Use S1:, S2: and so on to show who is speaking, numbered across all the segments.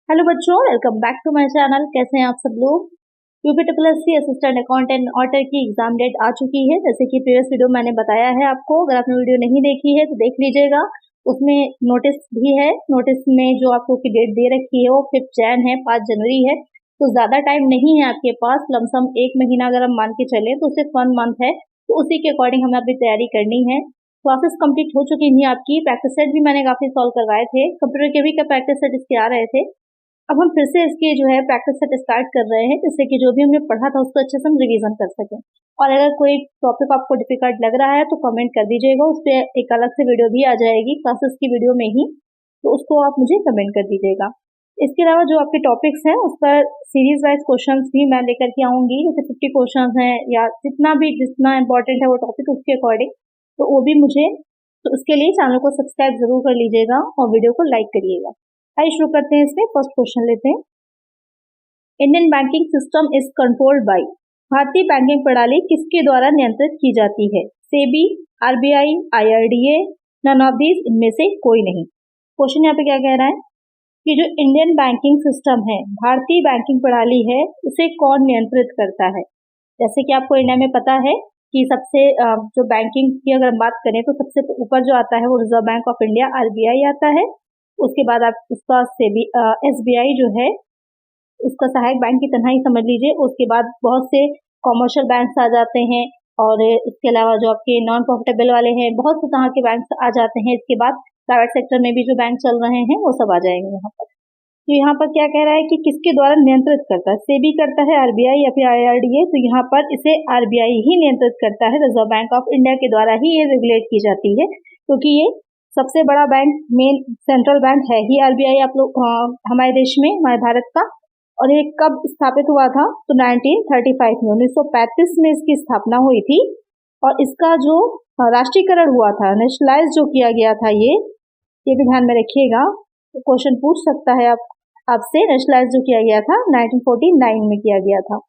S1: Hello बच्चों, welcome back to my channel. कैसे हैं आप सब लोग। यूपीएससी असिस्टेंट अकाउंटेंट ऑडिटर की एग्जाम डेट आ चुकी है। जैसे कि प्रीवियस वीडियो मैंने बताया है आपको, अगर आपने वीडियो नहीं देखी है तो देख लीजिएगा। उसमें नोटिस भी है। नोटिस में जो आपको की डेट दे रखी है वो 5 जैन है, 5 जनवरी है। तो ज्यादा टाइम नहीं है आपके पास। लमसम 1 महीना अगर हम मान के चले तो सिर्फ 1 मंथ है। तो उसी के अकॉर्डिंग हमें अपनी तैयारी करनी है। क्लासेस कंप्लीट हो चुकी थी आपकी। प्रैक्टिस सेट भी मैंने काफी सॉल्व करवाए थे। कंप्यूटर के भी का प्रैक्टिस सेट इसके आ रहे थे। अब हम फिर से इसकी जो है प्रैक्टिस सेट स्टार्ट कर रहे हैं, जिससे कि जो भी हमने पढ़ा था उसको अच्छे से हम रिवीजन कर सकें। और अगर कोई टॉपिक आपको डिफिकल्ट लग रहा है तो कमेंट कर दीजिएगा, उस पर एक अलग से वीडियो भी आ जाएगी क्लासेस की वीडियो में ही, तो उसको आप मुझे कमेंट कर दीजिएगा। इसके अलावा जो आपके टॉपिक्स हैं उस पर सीरीज वाइज क्वेश्चंस भी मैं लेकर के आऊंगी। जैसे 50 क्वेश्चंस हैं या जितना इंपॉर्टेंट है वो टॉपिक उसके अकॉर्डिंग, तो वो भी मुझे, तो उसके लिए चैनल को सब्सक्राइब जरूर कर लीजिएगा और वीडियो को लाइक करिएगा। आइए शुरू करते हैं। इसमें फर्स्ट क्वेश्चन लेते हैं। Indian banking system is controlled by, भारतीय बैंकिंग प्रणाली किसके द्वारा नियंत्रित की जाती है। SEBI, RBI, IRDA, none of these, इनमें से कोई नहीं। क्वेश्चन यहाँ पे क्या कह रहा है कि जो इंडियन बैंकिंग सिस्टम है, भारतीय बैंकिंग प्रणाली है, उसे कौन नियंत्रित करता है। जैसे कि आपको इंडिया में पता है कि सबसे जो बैंकिंग की अगर हम बात करें तो सबसे ऊपर जो आता है वो reserve bank of India RBI आता है। उसके बाद आप उसका एसबीआई जो है उसका सहायक बैंक की तरह ही समझ लीजिए। उसके बाद बहुत से कॉमर्शियल बैंक्स आ जाते हैं, और इसके अलावा जो आपके नॉन प्रॉफिटेबल वाले हैं बहुत से तरह के बैंक्स आ जाते हैं। इसके बाद प्राइवेट सेक्टर में भी जो बैंक चल रहे हैं वो सब आ जाएंगे यहाँ पर। तो यहाँ पर क्या कह रहा है कि किसके द्वारा नियंत्रित करता है। सेबी करता है, आरबीआई या फिर आईआरडीए। तो यहाँ पर इसे आरबीआई ही नियंत्रित करता है। रिजर्व बैंक ऑफ इंडिया के द्वारा ही ये रेगुलेट की जाती है, क्योंकि ये सबसे बड़ा बैंक, मेन सेंट्रल बैंक है ही आरबीआई आप लोग हमारे देश में, हमारे भारत का। और ये कब स्थापित हुआ था तो 1935 में, 1935 में इसकी स्थापना हुई थी। और इसका जो राष्ट्रीयकरण हुआ था, नेशनलाइज जो किया गया था, ये भी ध्यान में रखिएगा। क्वेश्चन पूछ सकता है आपसे। नेशनलाइज जो किया गया था 1949 में किया गया था,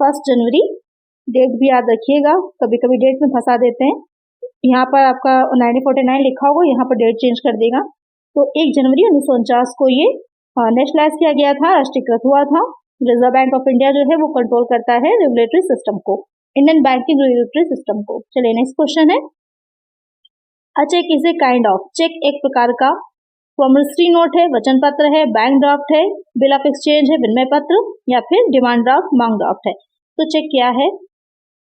S1: 1 जनवरी। डेट भी याद रखिएगा, कभी कभी डेट में फंसा देते हैं। यहाँ पर आपका 1949 लिखा होगा, यहाँ पर डेट चेंज कर देगा। तो 1 जनवरी 1949 को ये नेशनलाइज किया गया था, राष्ट्रीयकृत हुआ था। रिजर्व बैंक ऑफ इंडिया जो है वो कंट्रोल करता है रेगुलेटरी सिस्टम को, इंडियन बैंकिंग रेगुलेटरी सिस्टम को। चलिए नेक्स्ट क्वेश्चन है। A cheque is a kind of, cheque एक प्रकार का प्रॉमिसरी नोट है, वचन पत्र है, बैंक ड्राफ्ट है, बिल ऑफ एक्सचेंज है, विनिमय पत्र, या फिर डिमांड ड्राफ्ट, मांग ड्राफ्ट है। तो चेक क्या है।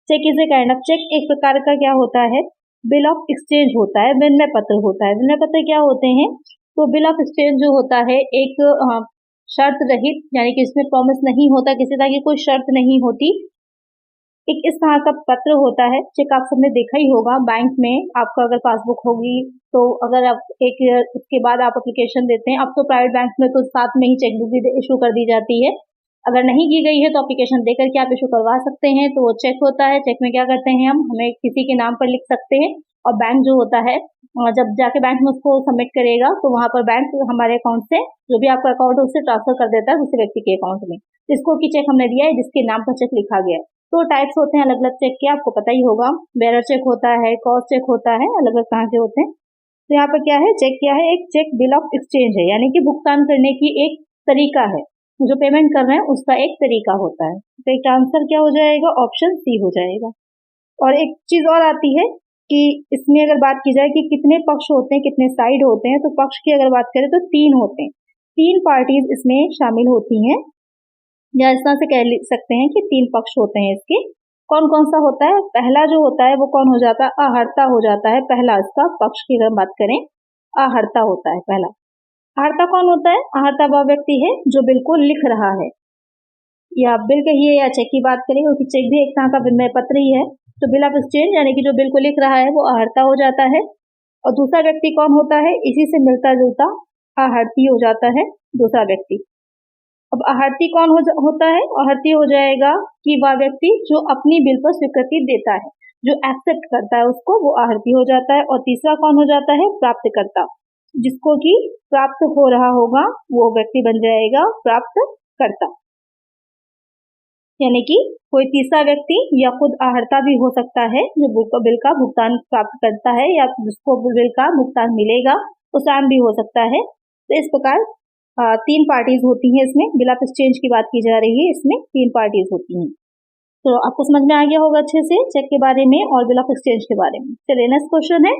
S1: Cheque is a kind of, cheque एक प्रकार का क्या होता है, बिल ऑफ एक्सचेंज होता है, विनिमय पत्र होता है। विनिमय पत्र क्या होते हैं, तो बिल ऑफ एक्सचेंज जो होता है एक शर्त रहित, यानी कि इसमें प्रॉमिस नहीं होता, किसी तरह की कोई शर्त नहीं होती, एक इस तरह का पत्र होता है। चेक आप सबने देखा ही होगा बैंक में, आपका अगर पासबुक होगी तो अगर आप उसके बाद आप एप्लीकेशन देते हैं। अब तो प्राइवेट बैंक में तो साथ में ही चेकबुक भी इशू कर दी जाती है। अगर नहीं की गई है तो एप्लीकेशन देकर के आप इशू करवा सकते हैं। तो वो चेक होता है। चेक में क्या करते हैं, हम हमें किसी के नाम पर लिख सकते हैं, और बैंक जो होता है जब जाके बैंक में उसको सबमिट करेगा तो वहां पर बैंक हमारे अकाउंट से, जो भी आपका अकाउंट है उससे ट्रांसफर कर देता है दूसरे व्यक्ति के अकाउंट में, जिसको कि चेक हमने दिया है, जिसके नाम पर चेक लिखा गया है। तो टाइप्स होते हैं अलग अलग चेक के, आपको पता ही होगा। बेरर चेक होता है, कॉस्ट चेक होता है, अलग अलग तरह के होते हैं। तो यहाँ पर क्या है, चेक क्या है, एक चेक बिल ऑफ एक्सचेंज है, यानी कि भुगतान करने की एक तरीका है, जो पेमेंट कर रहे हैं उसका एक तरीका होता है। तो एक आंसर क्या हो जाएगा, ऑप्शन सी हो जाएगा। और एक चीज और आती है कि इसमें अगर बात की जाए कि कितने पक्ष होते हैं, कितने साइड होते हैं, तो पक्ष की अगर बात करें तो 3 होते हैं, 3 पार्टीज इसमें शामिल होती हैं, या इस तरह से कह सकते हैं कि 3 पक्ष होते हैं इसके। कौन कौन सा होता है, पहला जो होता है वो कौन हो जाता है, आहर्ता हो जाता है। पहला इसका पक्ष की अगर बात करें, आहर्ता होता है पहला। आहर्ता कौन होता है, आहर्ता वह व्यक्ति है जो बिल को लिख रहा है, या बिल कहिए या चेक की बात करें, क्योंकि चेक भी एक तरह का विनिमय पत्र ही है। तो बिल ऑफ एक्सचेंज यानी कि जो बिल को लिख रहा है वो आहर्ता हो जाता है। और दूसरा व्यक्ति कौन होता है, इसी से मिलता जुलता आहर्ती हो जाता है दूसरा व्यक्ति। अब आहर्ती कौन होता है, आहर्ती हो जाएगा कि वह व्यक्ति जो अपनी बिल पर स्वीकृति देता है, जो एक्सेप्ट करता है उसको, वो आहर्ती हो जाता है। और तीसरा कौन हो जाता है, प्राप्तकर्ता, जिसको कि प्राप्त हो रहा होगा वो व्यक्ति बन जाएगा प्राप्तकर्ता। यानी कि कोई तीसरा व्यक्ति या खुद आहर्ता भी हो सकता है जो बिल का भुगतान प्राप्त करता है, या जिसको बिल का भुगतान मिलेगा वो स्वयं भी हो सकता है। तो इस प्रकार तीन पार्टीज होती हैं इसमें, बिल ऑफ एक्सचेंज की बात की जा रही है, इसमें तीन पार्टीज होती हैं। तो आपको समझ में आ गया होगा अच्छे से चेक के बारे में और बिल ऑफ एक्सचेंज के बारे में। चलिए नेक्स्ट क्वेश्चन है,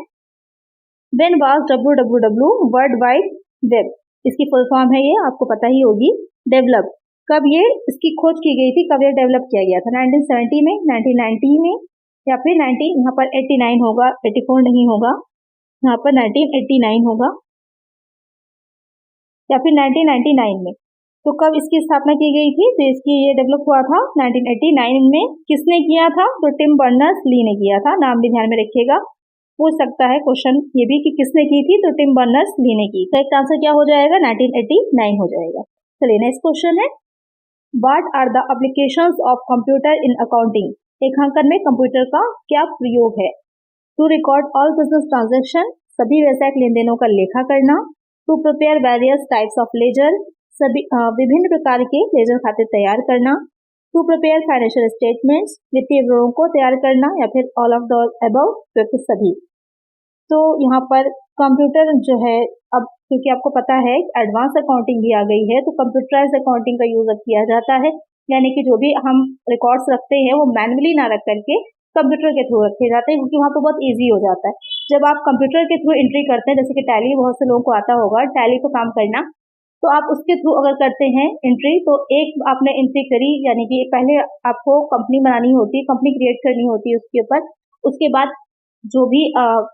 S1: when was WWW world wide web, इसकी फुल फॉर्म है ये, आपको पता ही होगी, डेवलप। कब ये इसकी खोज की गई थी, कब ये डेवलप किया गया था? 1970 में, 1990 में, या फिर 19 यहाँ पर 89 होगा, 84 नहीं होगा, यहाँ पर 1989 होगा, या फिर 1999 में। तो कब इसकी स्थापना की गई थी? तो इसकी ये डेवलप हुआ था 1989 में। किसने किया था? तो टिम बर्नर्स-ली ने किया था। नाम भी ध्यान में रखिएगा, पूछ सकता है क्वेश्चन ये भी कि किसने की थी, तो टिम बर्नर्स-ली ने की। करेक्ट आंसर क्या हो जाएगा? 1989 हो जाएगा। चलिए नेक्स्ट क्वेश्चन है, what are the applications of computer in accounting, लेखांकन में कंप्यूटर का क्या प्रयोग है? To record all business transaction, सभी व्यवसायिक लेन देनों का लेखा करना। To prepare various types of ledger, सभी विभिन्न प्रकार के लेजर खाते तैयार करना। टू प्रिपेयर फाइनेंशियल स्टेटमेंट्स, वित्तीय विवरणों को तैयार करना, या फिर ऑल ऑफ द अबव, तो सभी। तो यहाँ पर कंप्यूटर जो है, अब क्योंकि आपको पता है एडवांस अकाउंटिंग भी आ गई है, तो कंप्यूटराइज्ड अकाउंटिंग का यूज अब किया जाता है, यानी कि जो भी हम रिकॉर्ड्स रखते हैं वो मैनुअली ना रख करके कंप्यूटर के थ्रू रखे जाते हैं, क्योंकि वहाँ पे बहुत इजी हो जाता है। जब आप कंप्यूटर के थ्रू एंट्री करते हैं, जैसे कि टैली बहुत से लोगों को आता होगा, टैली को काम करना, तो आप उसके थ्रू अगर करते हैं एंट्री, तो एक आपने एंट्री करी, यानी कि पहले आपको कंपनी बनानी होती है, कंपनी क्रिएट करनी होती है उसके ऊपर। उसके बाद जो भी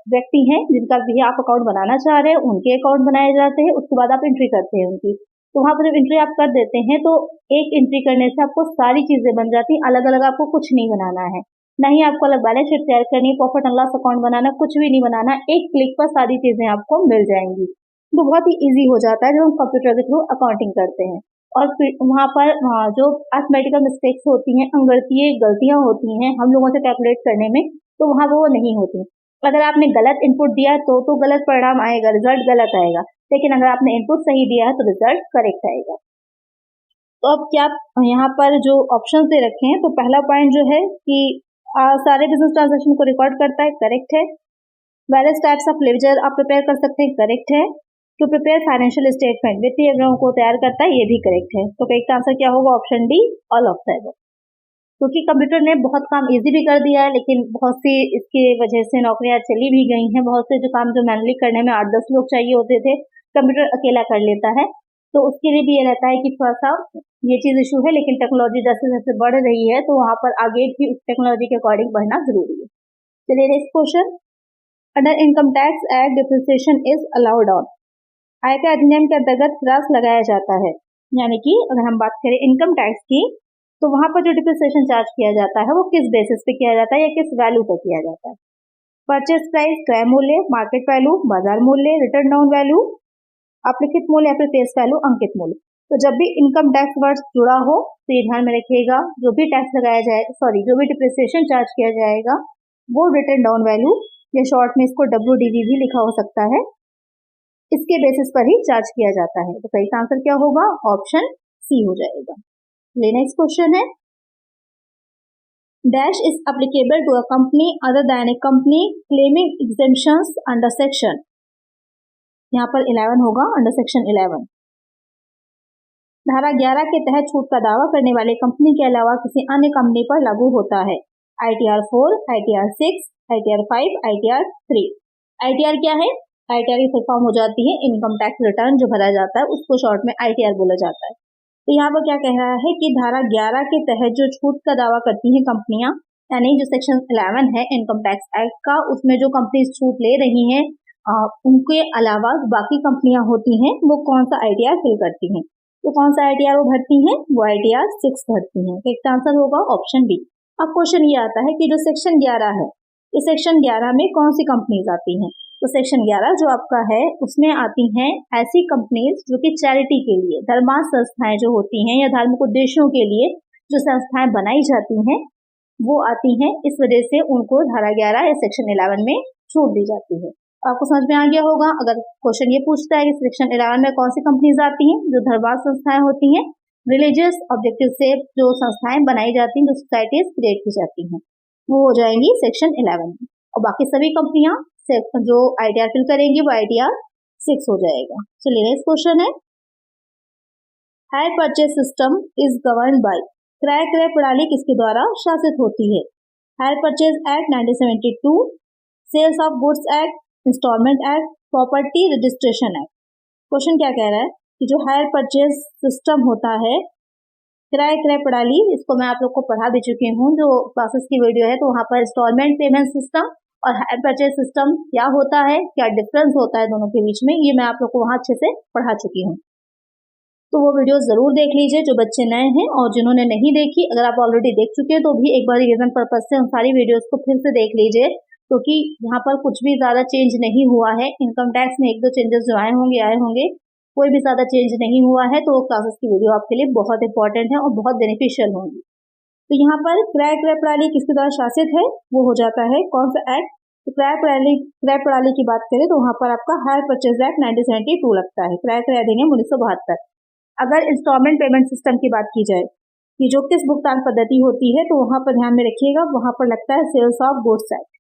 S1: व्यक्ति हैं जिनका भी आप अकाउंट बनाना चाह रहे हैं, उनके अकाउंट बनाए जाते हैं, उसके बाद आप एंट्री करते हैं उनकी। तो वहाँ पर जब एंट्री आप कर देते हैं, तो एक एंट्री करने से आपको सारी चीजें बन जाती हैं, अलग अलग आपको कुछ नहीं बनाना है, ना ही आपको अलग बैलेंस शीट तैयार करनी, प्रॉफिट एंड लॉस अकाउंट बनाना, कुछ भी नहीं बनाना, एक क्लिक पर सारी चीजें आपको मिल जाएंगी। तो बहुत ही इजी हो जाता है जब हम कंप्यूटर के थ्रू अकाउंटिंग करते हैं। और फिर वहाँ पर जो अर्थमेटिकल मिस्टेक्स होती हैं, अंगगणितीय गलतियां होती हैं हम लोगों से कैलकुलेट करने में, तो वहाँ वो नहीं होती। अगर आपने गलत इनपुट दिया तो गलत परिणाम आएगा, रिजल्ट गलत आएगा, लेकिन अगर आपने इनपुट सही दिया है तो रिजल्ट करेक्ट आएगा। तो अब क्या यहाँ पर जो ऑप्शन दे रखे हैं, तो पहला पॉइंट जो है कि सारे बिजनेस ट्रांजेक्शन को रिकॉर्ड करता है, करेक्ट है। वेरियस टाइप्स ऑफ लेजर आप प्रिपेयर कर सकते हैं, करेक्ट है। टू प्रिपेयर फाइनेंशियल स्टेटमेंट, वित्तीय विवरणों को तैयार करता है, ये भी करेक्ट है। तो करेक्ट आंसर क्या होगा? Option D, all of the above. क्योंकि कंप्यूटर ने बहुत काम इजी भी कर दिया है, लेकिन बहुत सी इसकी वजह से नौकरियां चली भी गई हैं। बहुत से जो काम जो मैनुअली करने में 8-10 लोग चाहिए होते थे, कंप्यूटर अकेला कर लेता है। तो उसके लिए भी ये रहता है कि थोड़ा सा ये चीज इशू है, लेकिन टेक्नोलॉजी जैसे जैसे बढ़ रही है, तो वहां पर आगे भी टेक्नोलॉजी के अकॉर्डिंग बढ़ना जरूरी है। चलिए next question, under income tax act depreciation is allowed on, आयकर अधिनियम के अंतर्गत ह्रास लगाया जाता है। यानी कि अगर हम बात करें इनकम टैक्स की, तो वहां पर जो डिप्रिसिएशन चार्ज किया जाता है वो किस बेसिस पे किया जाता है या किस वैल्यू पर किया जाता है? परचेज प्राइस, क्रय मूल्य, मार्केट वैल्यू, बाजार मूल्य, रिटर्न डाउन वैल्यू, अपेक्षित मूल्य या फिर फेस वैल्यू, अंकित मूल्य। तो जब भी इनकम टैक्स वर्ड जुड़ा हो तो ये ध्यान में रखिएगा, जो भी टैक्स लगाया जाए, जो भी डिप्रिसिएशन चार्ज किया जाएगा, वो रिटर्न डाउन वैल्यू या शॉर्ट में इसको WDV भी लिखा हो सकता है, इसके बेसिस पर ही चार्ज किया जाता है। तो सही आंसर क्या होगा? ऑप्शन सी हो जाएगा। नेक्स्ट क्वेश्चन है, dash is applicable to a company other than a company claiming exemptions under section, यहाँ पर 11 होगा, अंडर सेक्शन 11। धारा 11 के तहत छूट का दावा करने वाले कंपनी के अलावा किसी अन्य कंपनी पर लागू होता है। ITR 4, ITR 6, ITR 5, ITR 3। ITR क्या है? ITR की फुल फॉर्म हो जाती है इनकम टैक्स रिटर्न जो भरा जाता है, उसको शॉर्ट में ITR बोला जाता है। तो यहाँ पर क्या कह रहा है कि धारा 11 के तहत जो छूट का दावा करती हैं कंपनियां, यानी जो सेक्शन 11 है इनकम टैक्स एक्ट का, उसमें जो कंपनी छूट ले रही हैं उनके अलावा बाकी कंपनियां होती हैं, वो कौन सा ITR फिल करती हैं? तो कौन सा ITR वो भरती हैं? वो ITR 6 भरती हैं। करेक्ट आंसर होगा ऑप्शन बी। अब क्वेश्चन ये आता है कि जो सेक्शन 11 है, इस सेक्शन 11 में कौन सी कंपनीज आती हैं? तो सेक्शन 11 जो आपका है उसमें आती हैं ऐसी कंपनीज जो कि चैरिटी के लिए, धर्मार्थ संस्थाएं जो होती हैं या धार्मिक उद्देश्यों के लिए जो संस्थाएं बनाई जाती हैं, वो आती हैं। इस वजह से उनको धारा 11 या सेक्शन 11 में छूट दी जाती है। आपको समझ में आ गया होगा। अगर क्वेश्चन ये पूछता है कि सेक्शन 11 में कौन सी कंपनीज आती हैं, जो धर्मार्थ संस्थाएं होती हैं, रिलीजियस ऑब्जेक्टिव से जो संस्थाएं बनाई जाती हैं, जो सोसाइटीज क्रिएट की जाती हैं, वो हो जाएंगी सेक्शन 11 में। और बाकी सभी कंपनियां जो ITR फिल करेंगी वो ITR 6 हो जाएगा। चलिए नेक्स्ट क्वेश्चन है, hire purchase system is govern by, क्रय क्रय प्रणाली किसके द्वारा शासित होती है? Hire purchase act 1972, sales of goods act, instalment act, property registration act. Question क्या कह रहा है कि जो हायर परचेज सिस्टम होता है, क्रय क्रय प्रणाली, इसको मैं आप लोग को पढ़ा भी चुकी हूँ जो क्लासेस की वीडियो है, तो वहां पर इंस्टॉलमेंट पेमेंट सिस्टम और हायर परचेज सिस्टम क्या होता है, क्या डिफरेंस होता है दोनों के बीच में, ये मैं आप लोग को वहां अच्छे से पढ़ा चुकी हूँ। तो वो वीडियो जरूर देख लीजिए जो बच्चे नए हैं, और जिन्होंने नहीं देखी, अगर आप ऑलरेडी देख चुके हैं तो भी एक बार रिवीजन पर्पज से उन सारी वीडियोस को फिर से देख लीजिए, क्योंकि यहाँ पर कुछ भी ज्यादा चेंज नहीं हुआ है। इनकम टैक्स में एक दो चेंजेस जो आए होंगे, कोई भी ज्यादा चेंज नहीं हुआ है, तो वो क्लासेस की वीडियो आपके लिए बहुत इंपॉर्टेंट है और बहुत बेनिफिशियल होंगी। तो यहाँ पर क्रय क्रय प्रणाली किसके द्वारा शासित है, वो हो जाता है कौन सा एक्ट? तो क्रय प्रणाली की बात करें तो वहां पर आपका हायर परचेज एक्ट 1972 लगता है, क्रय क्रय अधिनियम 1972। अगर इंस्टॉलमेंट पेमेंट सिस्टम की बात की जाए कि जो किस भुगतान पद्धति होती है, तो वहां पर ध्यान में रखिएगा, वहां पर लगता है सेल्स ऑफ गुड्स एक्ट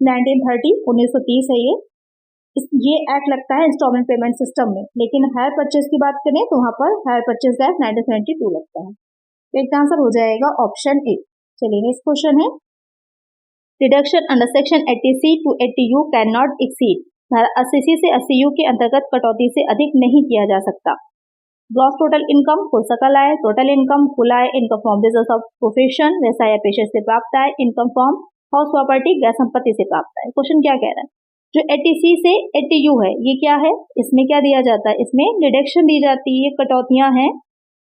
S1: 1930, 1930 है ये एक्ट लगता है इंस्टॉलमेंट पेमेंट सिस्टम में। लेकिन हायर परचेज की बात करें तो वहां पर हायर परचेज एक्ट 1972 लगता है। तो एक आंसर हो जाएगा ऑप्शन ए। चलिए नेक्स्ट क्वेश्चन है, reduction under section 80C to 80U can not exceed, धारा 80C से 80U के अंतर्गत कटौती से अधिक नहीं किया जा सकता। ग्रॉस टोटल इनकम कुल सकल आय, टोटल इनकम कुल आय, income from business of profession व्यवसाय या पेशे से प्राप्त आय, इनकम फ्रॉम हाउस प्रॉपर्टी गैर संपत्ति से प्राप्त आय। क्वेश्चन क्या कह रहा है, जो 80C से 80U है ये क्या है, इसमें क्या दिया जाता है, इसमें डिडक्शन दी जाती है, कटौतियां हैं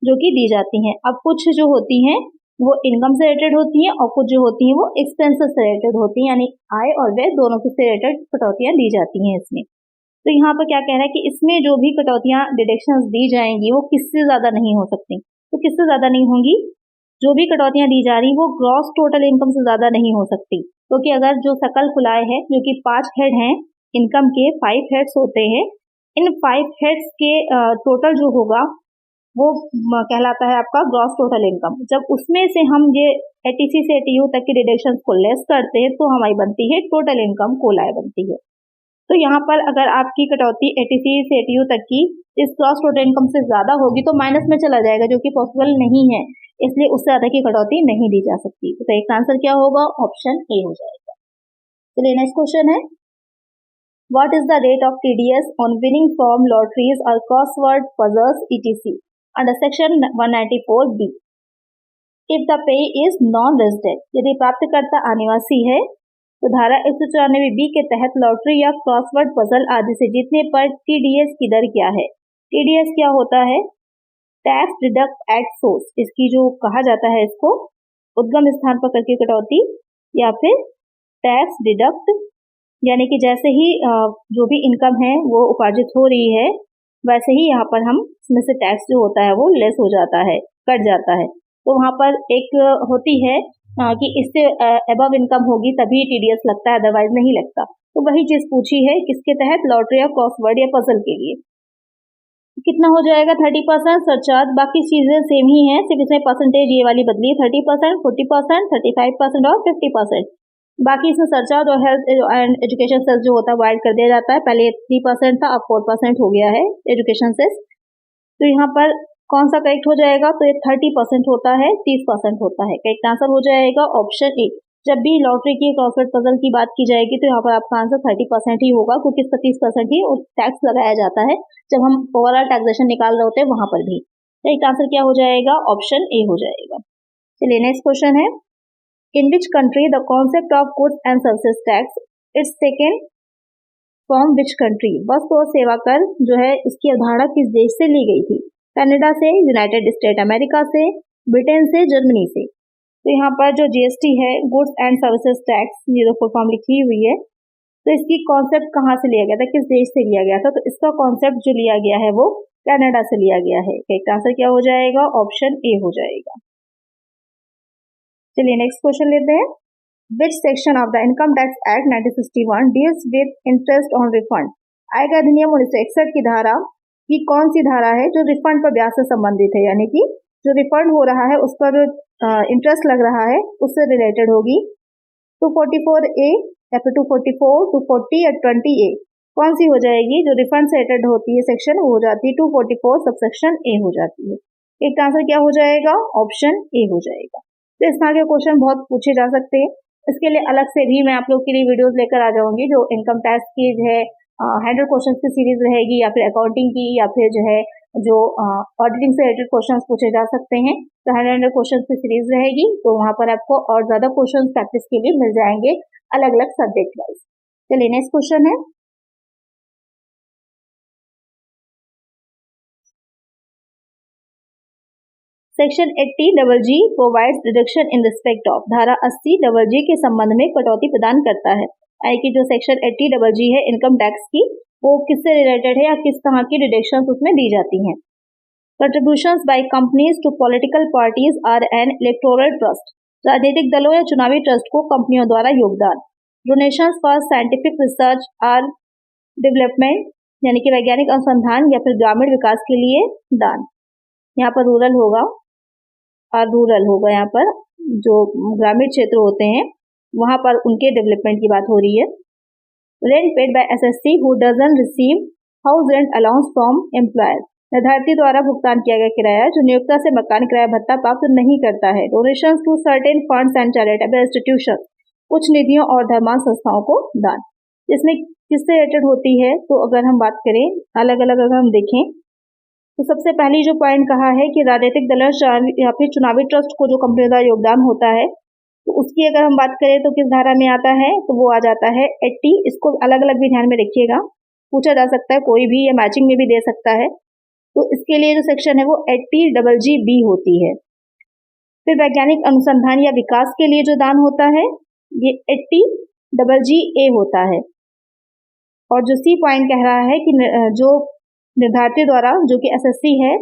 S1: जो कि दी जाती हैं। अब कुछ जो होती हैं वो इनकम से रिलेटेड होती हैं और कुछ जो होती हैं वो एक्सपेंसेस से रिलेटेड होती हैं, यानी आय और व्यय दोनों से रिलेटेड कटौतियां दी जाती हैं इसमें। तो यहाँ पर क्या कह रहा है कि इसमें जो भी कटौतियां डिडक्शंस दी जाएंगी वो किससे ज्यादा नहीं हो सकती, तो किससे ज्यादा नहीं होंगी, जो भी कटौतियां दी जा रही वो ग्रॉस टोटल इनकम से ज्यादा नहीं हो सकती। क्योंकि अगर जो सकल कुल आय है जो कि 5 हेड हैं इनकम के, 5 हेड्स होते हैं, इन 5 हेड्स के टोटल जो होगा वो कहलाता है आपका ग्रॉस टोटल इनकम। जब उसमें से हम ये 80C से 80U तक की डिडक्शंस को लेस करते हैं तो हमारी बनती है टोटल इनकम, कुल आय बनती है। तो यहाँ पर अगर आपकी कटौती 80C से 80U तक की इस ग्रॉस टोटल इनकम से ज्यादा होगी तो माइनस में चला जाएगा, जो कि पॉसिबल नहीं है, इसलिए उससे ज्यादा की कटौती नहीं दी जा सकती। तो एक आंसर क्या होगा, ऑप्शन ए हो जाएगा। चलिए नेक्स्ट क्वेश्चन है, what is the rate of TDS on winning from lotteries और crossword puzzles etc under section 194B? If the payee is non resident, यदि प्राप्तकर्ता आनिवासी है तो धारा 194B के तहत लॉटरी या क्रॉसवर्ड पजल आदि से जीतने पर TDS की दर क्या है? TDS क्या होता है, टैक्स डिडक्ट एट सोर्स, इसकी जो कहा जाता है इसको उद्गम स्थान पर करके कटौती या फिर टैक्स डिडक्ट, यानी कि जैसे ही जो भी इनकम है वो उपार्जित हो रही है वैसे ही यहाँ पर हम इसमें से टैक्स जो होता है वो लेस हो जाता है, कट जाता है। तो वहां पर एक होती है कि इससे अबव इनकम होगी तभी TDS लगता है, अदरवाइज नहीं लगता। तो वही चीज पूछी है किसके तहत, लॉटरी या क्रॉसवर्ड या पजल के लिए। कितना हो जाएगा, 30% सरचार्ज, बाकी चीजें सेम ही हैं, सिर्फ इसमें परसेंटेज ये वाली बदली, 30%, 40%, 35% और 50%। बाकी इसमें सरचार्ज और हेल्थ एंड एजुकेशन सेस जो होता है वो ऐड कर दिया जाता है। पहले 3% था, अब 4% हो गया है एजुकेशन सेस। तो यहाँ पर कौन सा करेक्ट हो जाएगा, तो ये 30% होता है, 30% होता है। करेक्ट आंसर हो जाएगा ऑप्शन ए। जब भी लॉटरी की क्रॉसवर्ड पजल की बात की जाएगी तो यहाँ पर आपका आंसर 30% ही होगा, क्योंकि इसका 30% ही टैक्स लगाया जाता है जब हम ओवरऑल टैक्सेशन निकाल रहे होते हैं वहां पर भी। तो एक आंसर क्या हो जाएगा, ऑप्शन ए हो जाएगा। चलिए नेक्स्ट क्वेश्चन है, in which country the concept of goods and services tax it's taken from which country? वस्तु और सेवा कर जो है इसकी अवधारणा किस देश से ली गई थी? कनाडा से, यूनाइटेड स्टेट अमेरिका से, ब्रिटेन से, जर्मनी से। तो यहाँ पर जो GST है, गुड्स एंड सर्विसेज टैक्स, ये जो फुल फॉर्म लिखी हुई है, तो इसकी कॉन्सेप्ट कहाँ से लिया गया था, किस देश से लिया गया था? तो इसका कॉन्सेप्ट जो लिया गया है वो कनाडा से लिया गया है। एक आंसर क्या हो जाएगा, ऑप्शन ए हो जाएगा। चलिए नेक्स्ट क्वेश्चन लेते हैं, which section of the income tax act 1961 deals with interest on refund? आयकर अधिनियम 1961 की धारा की कौन सी धारा है जो रिफंड पर ब्याज से संबंधित है, यानी कि जो रिफंड हो रहा है उस पर जो इंटरेस्ट लग रहा है उससे रिलेटेड होगी? 244A या फिर 244, 240 या 20A, कौन सी हो जाएगी? जो रिफंड से रिलेटेड होती है सेक्शन वो हो जाती है 244 सबसेक्शन ए हो जाती है। एक आंसर क्या हो जाएगा, ऑप्शन ए हो जाएगा। तो इस तरह के क्वेश्चन बहुत पूछे जा सकते हैं। इसके लिए अलग से भी मैं आप लोग के लिए वीडियोस लेकर आ जाऊंगी, जो इनकम टैक्स की है 100 क्वेश्चन की सीरीज रहेगी, या फिर अकाउंटिंग की, या फिर जो है जो ऑडिटिंग से रिलेटेड क्वेश्चन पूछे जा सकते हैं, तो 100 क्वेश्चन की सीरीज रहेगी। तो वहां पर आपको और ज्यादा क्वेश्चन प्रैक्टिस के लिए मिल जाएंगे अलग अलग सब्जेक्ट वाइज। चलिए नेक्स्ट क्वेश्चन है, section 80 provides deduction in respect of, धारा 80 के संबंध में कटौती प्रदान करता है। यानी कि जो सेक्शन 80 है इनकम टैक्स की, वो किससे रिलेटेड है या किस तरह की डिडक्शन उसमें दी जाती हैं। Contributions by companies to political parties or an electoral trust, राजनीतिक दलों या चुनावी ट्रस्ट को कंपनियों द्वारा योगदान। Donations for scientific research or development, यानी कि वैज्ञानिक अनुसंधान या फिर ग्रामीण विकास के लिए दान। यहाँ पर रूरल होगा और रूरल होगा, यहाँ पर जो ग्रामीण क्षेत्र होते हैं वहां पर उनके डेवलपमेंट की बात हो रही है। Rent paid by SSC who doesn't receive house rent allowance from employer, निर्धारित द्वारा भुगतान किया गया किराया जो नियोक्ता से मकान किराया भत्ता प्राप्त नहीं करता है। Donations to certain funds and charitable institution, कुछ निधियों और धर्मांत संस्थाओं को दान। इसमें किससे रिलेटेड होती है, तो अगर हम बात करें अलग अलग अगर हम देखें, तो सबसे पहली जो पॉइंट कहा है कि राजनीतिक दल या फिर चुनावी ट्रस्ट को जो कंपनी द्वारा योगदान होता है, तो उसकी अगर हम बात करें तो किस धारा में आता है, तो वो आ जाता है 80। इसको अलग अलग भी ध्यान में रखिएगा, पूछा जा सकता है कोई भी, या मैचिंग में भी दे सकता है। तो इसके लिए जो सेक्शन है वो 80 होती है। फिर वैज्ञानिक अनुसंधान या विकास के लिए जो दान होता है ये 80 होता है। और जो सी पॉइंट कह रहा है कि जो निर्धारित द्वारा, जो कि एसएससी है,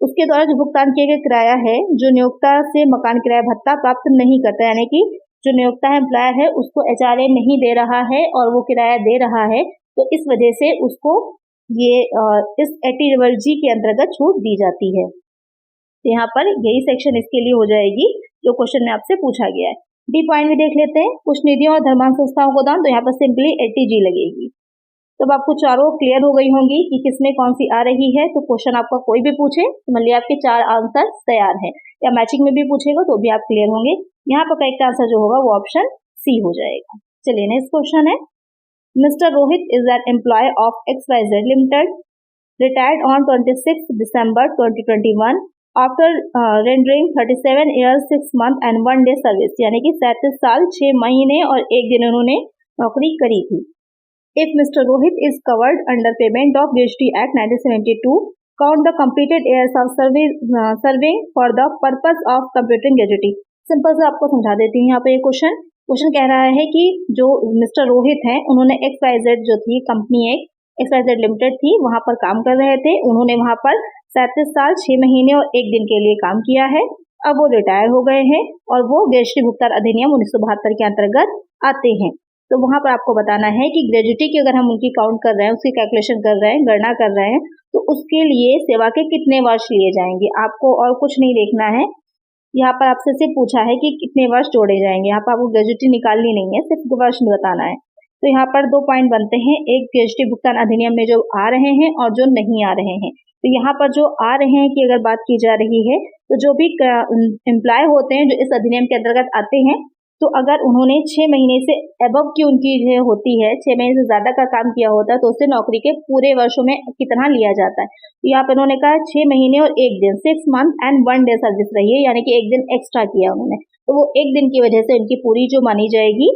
S1: उसके द्वारा जो भुगतान किया गया किराया है जो नियोक्ता से मकान किराया भत्ता प्राप्त नहीं करता, यानी कि जो नियोक्ता है एम्प्लॉयर है उसको एचआरए नहीं दे रहा है और वो किराया दे रहा है, तो इस वजह से उसको ये इस 80 के अंतर्गत छूट दी जाती है। तो यहाँ पर यही सेक्शन इसके लिए हो जाएगी जो क्वेश्चन में आपसे पूछा गया है। डी पॉइंट में देख लेते हैं, कुछ निधियों और धर्मांत संस्थाओं को दान, तो यहाँ पर सिंपली 80 लगेगी। तब आपको चारों क्लियर हो गई होंगी कि किसमें कौन सी आ रही है। तो क्वेश्चन आपका कोई भी पूछे तो मान लिया आपके 4 आंसर तैयार हैं, या मैचिंग में भी पूछेगा तो भी आप क्लियर होंगे। यहाँ पर करेक्ट आंसर जो होगा वो ऑप्शन सी हो जाएगा। चलिए नेक्स्ट क्वेश्चन है, mister Rohit is an employee of XYZ limited, retired on 26 December 2021 after rendering 37 years 6 months and 1 day service, यानी कि 37 साल 6 महीने और 1 दिन उन्होंने नौकरी करी थी। If Mr. Rohit is covered under payment of GST Act 1972, count the completed years of serving for the purpose of computing gratuity। Simple से आपको समझा देती हूँ। यहाँ पे ये क्वेश्चन कह रहा है कि जो मिस्टर रोहित हैं उन्होंने XYZ जो थी कंपनी, एक XYZ लिमिटेड थी, वहां पर काम कर रहे थे। उन्होंने वहां पर 37 साल 6 महीने और 1 दिन के लिए काम किया है। अब वो रिटायर हो गए हैं और वो GST भुगतान अधिनियम 1972 के अंतर्गत आते हैं। तो वहां पर आपको बताना है कि ग्रेजुटी की अगर हम उनकी काउंट कर रहे हैं, उसकी कैलकुलेशन कर रहे हैं, गणना कर रहे हैं, तो उसके लिए सेवा के कितने वर्ष लिए जाएंगे। आपको और कुछ नहीं देखना है, यहाँ पर आपसे सिर्फ पूछा है कि कितने वर्ष जोड़े जाएंगे। यहाँ पर आपको ग्रेजुटी निकालनी नहीं है, सिर्फ वर्ष बताना है। तो यहाँ पर 2 पॉइंट बनते हैं, एक GST भुगतान अधिनियम में जो आ रहे हैं और जो नहीं आ रहे हैं। तो यहाँ पर जो आ रहे हैं की अगर बात की जा रही है, तो जो भी एम्प्लॉय होते हैं जो इस अधिनियम के अंतर्गत आते हैं, तो अगर उन्होंने 6 महीने से एबव की उनकी जो होती है, 6 महीने से ज्यादा का काम किया होता है, तो उससे नौकरी के पूरे वर्षों में कितना लिया जाता है। तो यहाँ पर उन्होंने कहा 6 महीने और 1 दिन, 6 months and 1 day सर्विस रही है, यानी कि 1 दिन एक्स्ट्रा किया उन्होंने, तो वो 1 दिन की वजह से उनकी पूरी जो मानी जाएगी।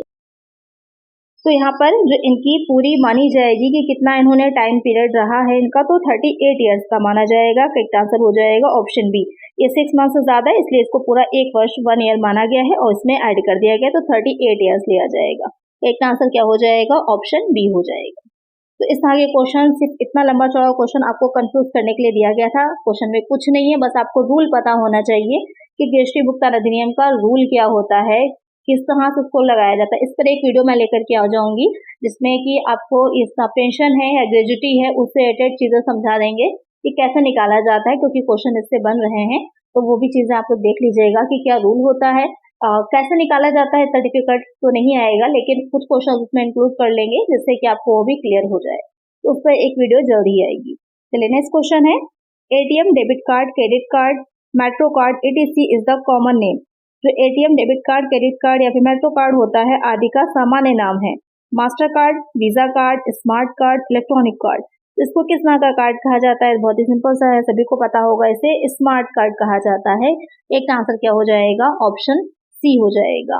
S1: तो यहाँ पर जो इनकी पूरी मानी जाएगी कि कितना इन्होंने टाइम पीरियड रहा है इनका, तो 38 ईयर्स का माना जाएगा। करेक्ट आंसर हो जाएगा ऑप्शन बी। ये 6 मंथ से ज्यादा है, इसलिए इसको पूरा 1 वर्ष 1 ईयर माना गया है और इसमें ऐड कर दिया गया, तो 38 ईयर्स लिया जाएगा। करेक्ट आंसर क्या हो जाएगा, ऑप्शन बी हो जाएगा। तो इस तरह के क्वेश्चन, सिर्फ इतना लंबा चौड़ा क्वेश्चन आपको कंफ्यूज करने के लिए दिया गया था। क्वेश्चन में कुछ नहीं है, बस आपको रूल पता होना चाहिए कि GST भुगतान अधिनियम का रूल क्या होता है, किस तरह से उसको लगाया जाता है। इस पर एक वीडियो मैं लेकर के आ जाऊंगी जिसमें कि आपको इसका पेंशन है या ग्रेजुटी है उससे रिलेटेड चीजें समझा देंगे कि कैसे निकाला जाता है, क्योंकि क्वेश्चन इससे बन रहे हैं। तो वो भी चीजें आप लोग देख लीजिएगा कि क्या रूल होता है, कैसे निकाला जाता है। सर्टिफिकेट तो नहीं आएगा, लेकिन कुछ क्वेश्चन उसमें इंक्लूड कर लेंगे जिससे कि आपको वो भी क्लियर हो जाए। तो उस पर एक वीडियो जल्दी आएगी। चलिए नेक्स्ट क्वेश्चन है, ATM, debit card, credit card, metro card, etc is the common name. जो ATM, debit card, credit card या फिर मेट्रो कार्ड होता है आदि का सामान्य नाम है। Master card, visa card, smart card, electronic card. इसको किस नाम का कार्ड कहा जाता है? बहुत ही सिंपल सा है, सभी को पता होगा, इसे स्मार्ट कार्ड कहा जाता है। एक आंसर क्या हो जाएगा? ऑप्शन सी हो जाएगा।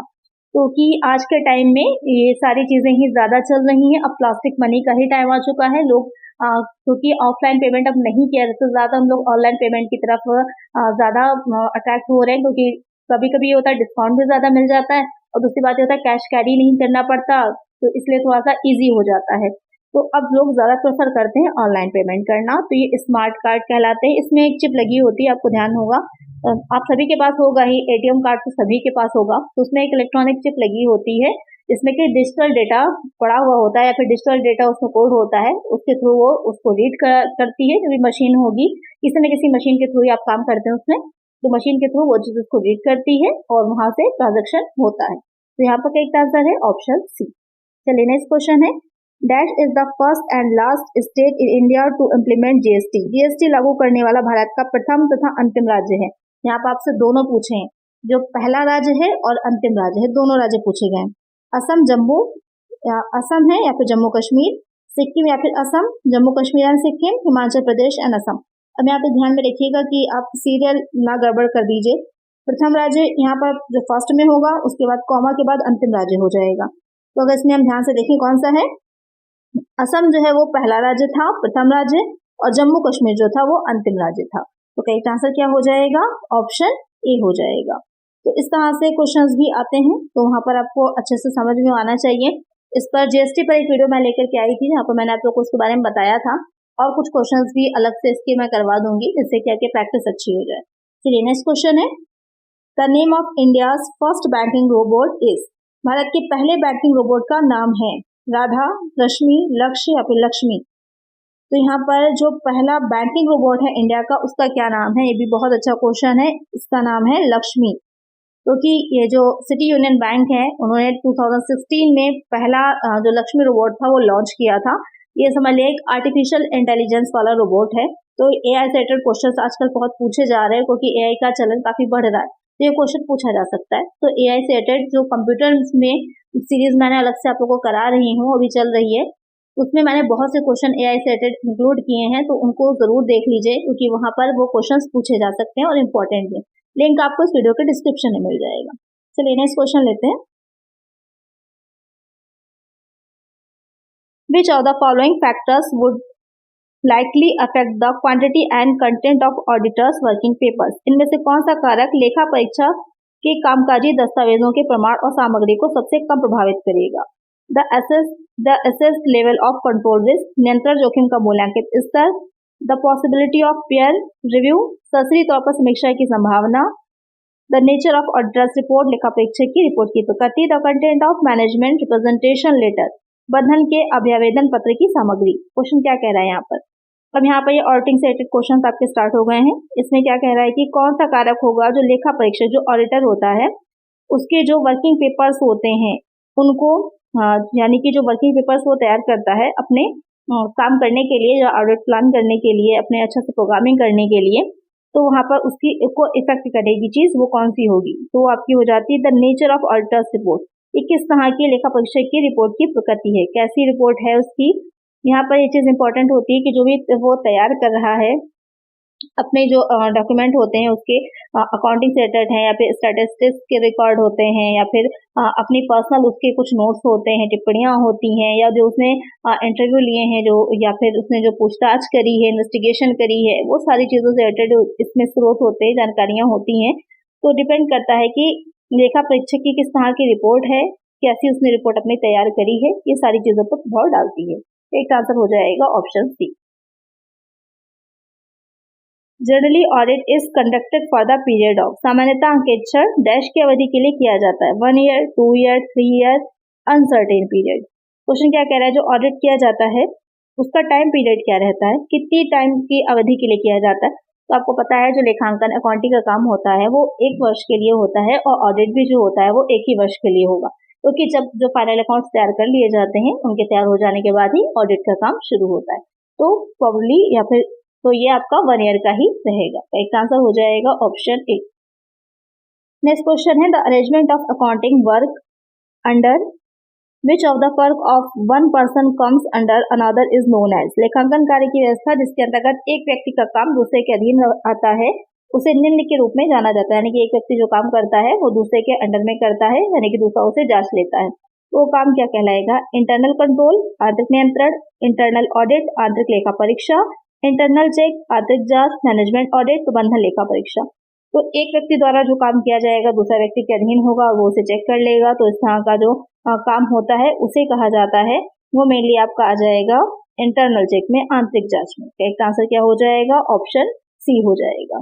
S1: क्योंकि आज के टाइम में ये सारी चीजें ही ज्यादा चल रही हैं। अब प्लास्टिक मनी का ही टाइम आ चुका है। लोग क्योंकि ऑफलाइन पेमेंट अब नहीं किया जाता, तो ज्यादा हम लोग ऑनलाइन पेमेंट की तरफ ज्यादा अट्रैक्ट हो रहे हैं, क्योंकि कभी कभी ये होता है डिस्काउंट भी ज्यादा मिल जाता है, और दूसरी बात ये होता है कैश कैरी नहीं करना पड़ता, तो इसलिए थोड़ा सा इजी हो जाता है। तो अब लोग ज्यादा प्रेफर करते हैं ऑनलाइन पेमेंट करना। तो ये स्मार्ट कार्ड कहलाते हैं। इसमें एक चिप लगी होती है, आपको ध्यान होगा, आप सभी के पास होगा ही, ATM कार्ड तो सभी के पास होगा। तो उसमें एक इलेक्ट्रॉनिक चिप लगी होती है, जिसमें कि डिजिटल डेटा पड़ा हुआ होता है, या फिर डिजिटल डेटा उसमें कोड होता है, उसके थ्रू वो उसको रीड करती है। जो भी मशीन होगी, किसी न किसी मशीन के थ्रू ही आप काम करते हैं उसमें, तो मशीन के थ्रू वो चीज उसको रीड करती है और वहां से ट्रांजेक्शन होता है। तो यहाँ पर क्या आंसर है? Option C. चलिए नेक्स्ट क्वेश्चन है, dash is the first and last state in India to implement GST। GST लागू करने वाला भारत का प्रथम तथा अंतिम राज्य है। यहाँ पर आपसे दोनों पूछे हैं, जो पहला राज्य है और अंतिम राज्य है, दोनों राज्य पूछे गए। असम, जम्मू, असम है या फिर जम्मू कश्मीर, सिक्किम या फिर असम, जम्मू कश्मीर एंड सिक्किम, हिमाचल प्रदेश एंड असम। अब यहाँ पे ध्यान में रखिएगा कि आप सीरियल ना गड़बड़ कर दीजिए। प्रथम राज्य यहाँ पर जो फर्स्ट में होगा, उसके बाद कॉमा के बाद अंतिम राज्य हो जाएगा। तो अगर इसमें हम ध्यान से देखें कौन सा है, असम जो है वो पहला राज्य था, प्रथम राज्य, और जम्मू कश्मीर जो था वो अंतिम राज्य था। तो करेक्ट आंसर क्या हो जाएगा? ऑप्शन ए हो जाएगा। तो इस तरह से क्वेश्चंस भी आते हैं, तो वहां पर आपको अच्छे से समझ में आना चाहिए। इस पर GST पर एक वीडियो मैं लेकर के आई थी, जहाँ पर मैंने आप लोग को उसके बारे में बताया था, और कुछ क्वेश्चंस भी अलग से इसके मैं करवा दूंगी, जिससे क्या कि प्रैक्टिस अच्छी हो जाए। चलिए नेक्स्ट क्वेश्चन है, the name of India's first banking robot is. Bharat के पहले बैंकिंग रोबोट का नाम है राधा, रश्मि, लक्ष्य या फिर लक्ष्मी। तो यहाँ पर जो पहला बैंकिंग रोबोट है इंडिया का, उसका क्या नाम है? ये भी बहुत अच्छा क्वेश्चन है। इसका नाम है लक्ष्मी। क्योंकि ये जो सिटी यूनियन बैंक है, उन्होंने 2016 में पहला जो लक्ष्मी रोबोट था वो लॉन्च किया था। ये समझ लिया एक आर्टिफिशियल इंटेलिजेंस वाला रोबोट है। तो AI से रिलेटेड क्वेश्चन आजकल बहुत पूछे जा रहे हैं, क्योंकि AI का चलन काफी बढ़ रहा है, तो ये क्वेश्चन पूछा जा सकता है। तो AI से रिलेटेड जो कंप्यूटर में सीरीज मैंने अलग से आप लोगों को करा रही हूँ, अभी चल रही है, उसमें मैंने बहुत से क्वेश्चन AI से रिलेटेड इंक्लूड किए हैं, तो उनको जरूर देख लीजिए, क्योंकि वहां पर वो क्वेश्चंस पूछे जा सकते हैं और इम्पोर्टेंट है। लिंक आपको इस वीडियो के डिस्क्रिप्शन में मिल जाएगा। चलिए नेक्स्ट क्वेश्चन लेते हैं, विच of the following factors would likely affect the quantity and content of auditors working papers। इनमें से कौन सा कारक लेखा परीक्षा के कामकाजी दस्तावेजों के प्रमाण और सामग्री को सबसे कम प्रभावित करेगा? The assessed level of control risk, नियंत्रण जोखिम का मूल्यांकित स्तर, the possibility of peer review, सरसरी तौर पर समीक्षा की संभावना, the nature of auditor's report, लेखा परीक्षक की रिपोर्ट की प्रकृति, the content of management representation letter, बंधन के अभ्यावेदन पत्र की सामग्री। क्वेश्चन क्या कह रहा है यहाँ पर? अब यहाँ पर ये ऑडिटिंग से रिलेटेड क्वेश्चन आपके स्टार्ट हो गए हैं। इसमें क्या कह रहा है कि कौन सा कारक होगा जो लेखा परीक्षक, जो ऑडिटर होता है, उसके जो वर्किंग पेपर्स होते हैं उनको, यानी कि जो वर्किंग पेपर्स वो तैयार करता है अपने काम करने के लिए, या ऑडिट प्लान करने के लिए, अपने अच्छा से प्रोग्रामिंग करने के लिए, तो वहां पर उसकी को इफेक्ट करेगी चीज, वो कौन सी होगी? तो आपकी हो जाती है the nature of auditor's report. ये किस तरह की लेखा परीक्षक की रिपोर्ट की प्रकृति है, कैसी रिपोर्ट है उसकी। यहाँ पर ये चीज इंपॉर्टेंट होती है कि जो भी वो तैयार कर रहा है, अपने जो डॉक्यूमेंट होते हैं उसके अकाउंटिंग से रिलेटेड है, या फिर स्टैटिस्टिक्स के रिकॉर्ड होते हैं, या फिर अपनी पर्सनल उसके कुछ नोट्स होते हैं, टिप्पणियां होती हैं, या जो उसने इंटरव्यू लिए हैं, जो या फिर उसने जो पूछताछ करी है, इन्वेस्टिगेशन करी है, वो सारी चीजों से रिलेटेड इसमें स्रोत होते हैं, जानकारियां होती हैं। तो डिपेंड करता है कि लेखा परीक्षक की किस तरह की रिपोर्ट है, कैसी उसने रिपोर्ट अपनी तैयार करी है, ये सारी चीजों पर प्रभाव डालती है। एक आंसर हो जाएगा option C. Generally audit is conducted for the period of, सामान्यतः अंकेक्षण डैश की अवधि के लिए किया जाता है, 1 year, 2 year, 3 year, uncertain period. Question क्या कह रहा है, जो ऑडिट किया जाता है उसका टाइम पीरियड क्या रहता है, कितनी टाइम की अवधि के लिए किया जाता है? तो आपको पता है जो लेखांकन अकाउंटिंग का काम होता है वो 1 वर्ष के लिए होता है, और ऑडिट भी जो होता है वो 1 ही वर्ष के लिए होगा, क्योंकि जब जो फाइनल अकाउंट्स तैयार कर लिए जाते हैं, उनके तैयार हो जाने के बाद ही ऑडिट का काम शुरू होता है। तो प्रॉब्ली या फिर तो ये आपका 1 ईयर का ही रहेगा। एक आंसर हो जाएगा ऑप्शन ए। नेक्स्ट क्वेश्चन है the arrangement of accounting work under which of the work of one person comes under another is known as. लेखांकन कार्य की व्यवस्था जिसके अंतर्गत एक व्यक्ति का काम दूसरे के अधीन आता है उसे निम्न के रूप में जाना जाता है। यानी कि एक व्यक्ति जो काम करता है वो दूसरे के अंडर में करता है, यानी कि दूसरा उसे जांच लेता है, तो वो काम क्या कहलाएगा? इंटरनल कंट्रोल, आंतरिक नियंत्रण, इंटरनल ऑडिट, आंतरिक लेखा परीक्षा, इंटरनल चेक, आंतरिक जांच, मैनेजमेंट ऑडिट, प्रबंधन लेखा परीक्षा। तो एक व्यक्ति द्वारा जो काम किया जाएगा दूसरा व्यक्ति के अधीन होगा, वो उसे चेक कर लेगा, तो इस तरह का जो काम होता है उसे कहा जाता है, वो मेनली आपका आ जाएगा इंटरनल चेक में, आंतरिक जांच में। एक आंसर क्या हो जाएगा? ऑप्शन सी हो जाएगा।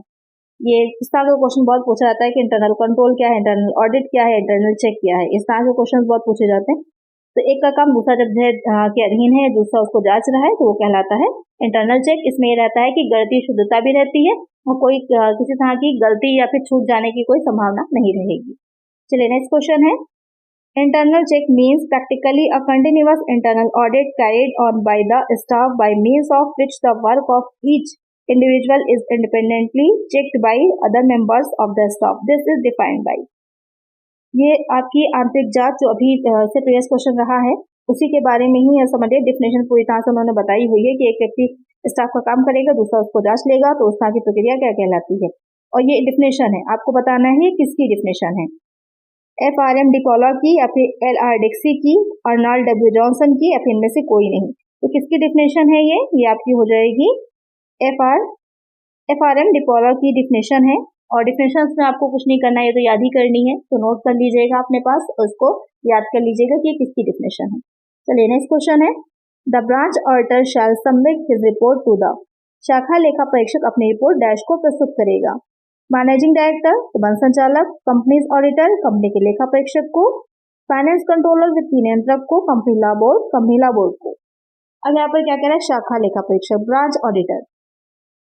S1: ये इस तरह का क्वेश्चन बहुत पूछा जाता है कि इंटरनल कंट्रोल क्या है, इंटरनल ऑडिट क्या है, इंटरनल चेक क्या है, इस तरह के क्वेश्चन बहुत पूछे जाते हैं। तो एक का काम दूसरा जब के अधीन है, दूसरा उसको जांच रहा है, तो वो कहलाता है इंटरनल चेक। इसमें ये रहता है कि गलती शुद्धता भी रहती है और कोई किसी तरह की गलती या फिर छूट जाने की कोई संभावना नहीं रहेगी। चलिए नेक्स्ट क्वेश्चन है internal check means practically a continuous internal audit carried on by the staff by means of which the work of each individual is independently checked by other members of the staff. This is defined by. ये आपकी आंतरिक जांच जो अभी से previous question रहा है उसी के बारे में ही समझिए। डिफिनेशन पूरी तरह से उन्होंने बताई हुई है कि एक व्यक्ति स्टाफ का काम करेगा, दूसरा उसको जांच लेगा, तो उस तरह की प्रक्रिया क्या कहलाती है। और ये डिफिनेशन है, आपको बताना है किसकी डिफिनेशन है, FRM डिकोला की या फिर LR डिक्सी की, अर्नाल्ड W जॉनसन की, या फिर इनमें से कोई नहीं। तो किसकी डिफिनेशन है ये आपकी हो जाएगी FRM डिकोला की डिफिनेशन है। और डिफिनेशन में आपको कुछ नहीं करना है, तो याद ही करनी है, तो नोट कर लीजिएगा अपने पास, उसको याद कर लीजिएगा कि किसकी डिफिनेशन है। चलिए नेक्स्ट क्वेश्चन है the branch auditor shall submit his report to the. शाखा लेखा परीक्षक अपनी रिपोर्ट डैश को प्रस्तुत करेगा। मैनेजिंग डायरेक्टर, प्रबंध संचालक, कंपनीज ऑडिटर, कंपनी के लेखा परीक्षक को, फाइनेंस कंट्रोलर, वित्तीय नियंत्रक को, कंपनी लॉ बोर्ड को। अब यहाँ पर क्या कह रहा है? शाखा लेखा परीक्षक, ब्रांच ऑडिटर,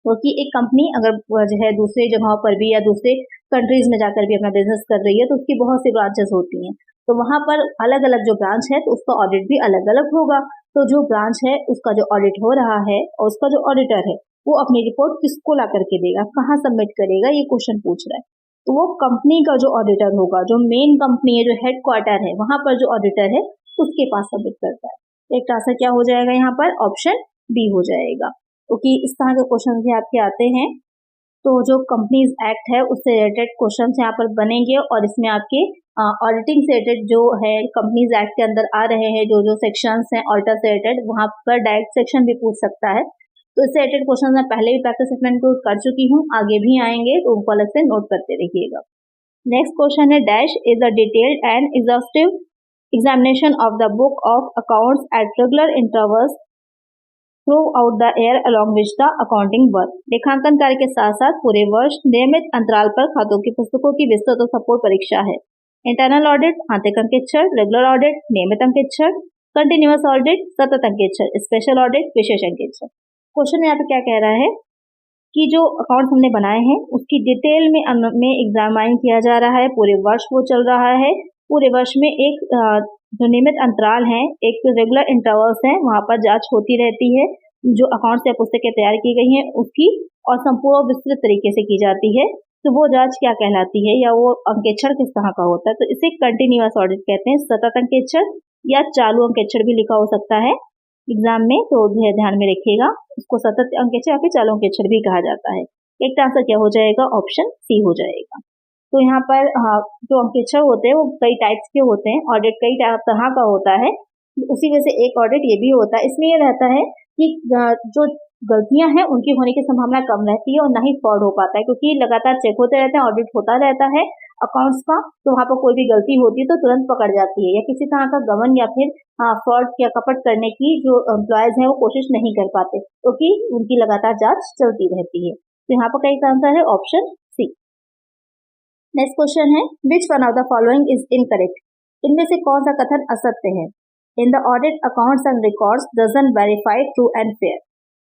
S1: क्योंकि एक कंपनी अगर जो है दूसरे जगहों पर भी या दूसरे कंट्रीज में जाकर भी अपना बिजनेस कर रही है तो उसकी बहुत सी ब्रांचेस होती हैं, तो वहां पर अलग अलग जो ब्रांच है तो उसका ऑडिट भी अलग अलग होगा। तो जो ब्रांच है उसका जो ऑडिट हो रहा है और उसका जो ऑडिटर है वो अपनी रिपोर्ट किसको ला करके देगा, कहाँ सबमिट करेगा, ये क्वेश्चन पूछ रहा है। तो वो कंपनी का जो ऑडिटर होगा, जो मेन कंपनी है, जो हेडक्वार्टर है, वहां पर जो ऑडिटर है उसके पास सबमिट करता है। एक आंसर क्या हो जाएगा यहाँ पर? ऑप्शन बी हो जाएगा। क्योंकि इस तरह के क्वेश्चन भी आपके आते हैं, तो जो कंपनीज एक्ट है उससे रिलेटेड क्वेश्चन यहाँ पर बनेंगे और इसमें आपके ऑडिटिंग से रिलेटेड जो है कंपनीज एक्ट के अंदर आ रहे हैं, जो सेक्शंस हैं ऑडिटर से रिलेटेड, वहां पर डायरेक्ट सेक्शन भी पूछ सकता है। तो इससे रिलेटेड क्वेश्चन मैं पहले भी प्रैक्टिस सेट में इंक्लूड कर चुकी हूँ, आगे भी आएंगे, तो उनको अलग से नोट करते रहिएगा। नेक्स्ट क्वेश्चन है dash is a detailed and exhaustive examination of the book of accounts at regular intervals through out the year along which the accounting work. लेखांकन कार्य के साथ साथ पूरे वर्ष नियमित अंतराल पर खातों की पुस्तकों की विस्तृत और सपोर्ट परीक्षा है। इंटरनल ऑडिट, आंतरिक अंकेक्षण, रेगुलर ऑडिट, नियमित अंकेक्षण, कंटिन्यूअस ऑडिट, सतत अंकेक्षण, स्पेशल ऑडिट, विशेष अंकेक्षण। क्वेश्चन यहाँ पे क्या कह रहा है कि जो अकाउंट हमने बनाए हैं उसकी डिटेल में एग्जामाइन किया जा रहा है, पूरे वर्ष वो चल रहा है, पूरे वर्ष में एक जो नियमित अंतराल हैं, एक रेगुलर इंटरवल्स हैं, वहां पर जांच होती रहती है, जो अकाउंट्स या पुस्तकें तैयार की गई हैं उसकी, और संपूर्ण विस्तृत तरीके से की जाती है। तो वो जांच क्या कहलाती है, या वो अंकेक्षण किस तरह का होता है? तो इसे कंटिन्यूअस ऑडिट कहते हैं। सतत अंकेक्षण या चालू अंकेक्षण भी लिखा हो सकता है एग्जाम में, तो ध्यान में रखिएगा, उसको सतत अंकेक्षण या फिर चालू अंकेक्षण भी कहा जाता है। एक आंसर क्या हो जाएगा? ऑप्शन सी हो जाएगा। तो यहाँ पर जो अंकेक्षण होते हैं वो कई टाइप्स के होते हैं, ऑडिट कई तरह का होता है, उसी में से एक ऑडिट ये भी होता है। इसमें ये रहता है कि जो गलतियां हैं उनकी होने की संभावना कम रहती है और ना ही फ्रॉड हो पाता है, क्योंकि लगातार चेक होते रहते हैं, ऑडिट होता रहता है अकाउंट्स का, तो वहां पर कोई भी गलती होती है तो तुरंत पकड़ जाती है, या किसी तरह का गबन या फिर फ्रॉड या कपट करने की जो एम्प्लॉयज हैं वो कोशिश नहीं कर पाते, क्योंकि उनकी लगातार जांच चलती रहती है। तो यहाँ पर कई आंसर है ऑप्शन सी। नेक्स्ट क्वेश्चन है which one of the following is incorrect. इनमें से कौन सा कथन असत्य है? In the audit accounts and records doesn't verify true and fair.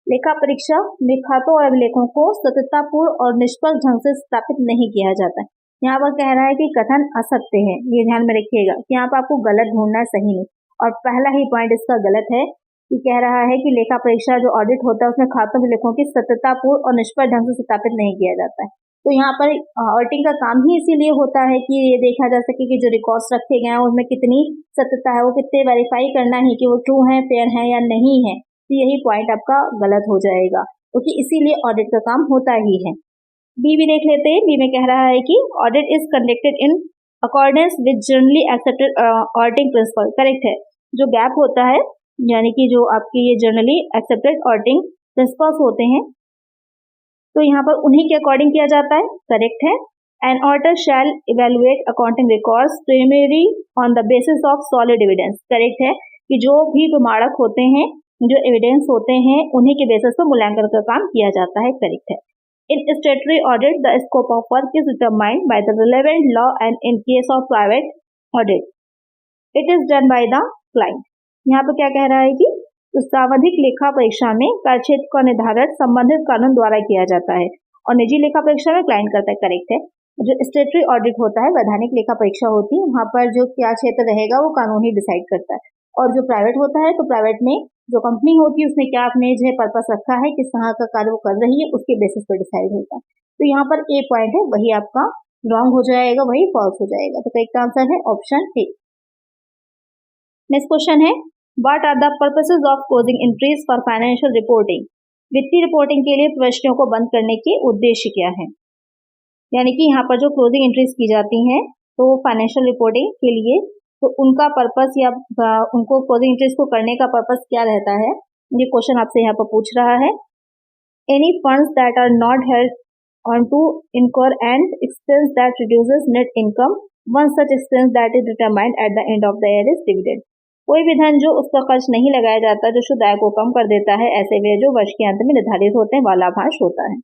S1: लेखा परीक्षा में खातों और अभिलेखों को सत्यतापूर्ण और निष्पक्ष ढंग से स्थापित नहीं किया जाता है। यहाँ पर कह रहा है कि कथन असत्य है, ये ध्यान में रखिएगा कि यहाँ पर आपको गलत ढूंढना है, सही नहीं। और पहला ही पॉइंट इसका गलत है कि कह रहा है कि लेखा परीक्षा जो ऑडिट होता है उसमें खातों में लेखों की सत्यतापूर्ण और निष्पक्ष ढंग से सत्यापित नहीं किया जाता है। तो यहाँ पर ऑडिटिंग का काम ही इसीलिए होता है कि ये देखा जा सके कि जो रिकॉर्ड्स रखे गए हैं उनमें कितनी सत्यता है, वो कितने वेरीफाई करना है कि वो ट्रू है, फेयर है या नहीं है। तो यही पॉइंट आपका गलत हो जाएगा, क्योंकि इसीलिए ऑडिट का काम होता ही है। बी भी देख लेते हैं। बी में कह रहा है कि audit is conducted in accordance with generally accepted auditing principle. Correct है। जो गैप होता है यानी कि जो आपकी ये जनरली एक्सेप्टेड ऑडिटिंग प्रिंसिपल्स होते हैं तो यहाँ पर उन्हीं के अकॉर्डिंग किया जाता है। करेक्ट है। An auditor shall evaluate accounting records preliminary on the basis of solid evidence. Correct है कि जो भी प्रमाणक होते हैं, जो एविडेंस होते हैं, उन्हीं के बेसिस पर मूल्यांकन का काम किया जाता है। करेक्ट है। In statutory audit the scope of work is determined by the relevant law and in case of private audit it is done by the client. यहाँ पर क्या कह रहा है कि सावधिक लेखा परीक्षा में कार्यक्षेत्र का निर्धारण संबंधित कानून द्वारा किया जाता है और निजी लेखा परीक्षा में क्लाइंट करता है। करेक्ट है। जो स्टेटरी ऑडिट होता है, वैधानिक लेखा परीक्षा होती है, वहाँ पर जो क्या क्षेत्र रहेगा वो कानून ही डिसाइड करता है। और जो प्राइवेट होता है तो प्राइवेट में जो कंपनी होती है उसने क्या अपने जो पर्पस रखा है, किस तरह का कार्य वो कर रही है, उसके बेसिस पर डिसाइड होता है। तो यहाँ पर ए पॉइंट है वही आपका रॉन्ग हो जाएगा, वही फॉल्स हो जाएगा। तो करेक्ट आंसर है ऑप्शन ए। नेक्स्ट क्वेश्चन है what are the purposes of closing entries for financial reporting. वित्तीय रिपोर्टिंग के लिए प्रविष्टियों को बंद करने के उद्देश्य क्या है। यानी कि यहाँ पर जो क्लोजिंग एंट्रीज की जाती हैं तो फाइनेंशियल रिपोर्टिंग के लिए, तो उनका पर्पस या उनको क्लोजिंग एंट्रीज को करने का पर्पस क्या रहता है, ये क्वेश्चन आपसे यहाँ पर पूछ रहा है। Any funds that are not held on to incur and expense that reduces net income one such expense that is determined at the end of the year is dividend. कोई भी धन जो उस पर खर्च नहीं लगाया जाता, जो शुद्ध आय को कम कर देता है, ऐसे व्यय जो वर्ष के अंत में निर्धारित होते हैं, वह लाभांश होता है।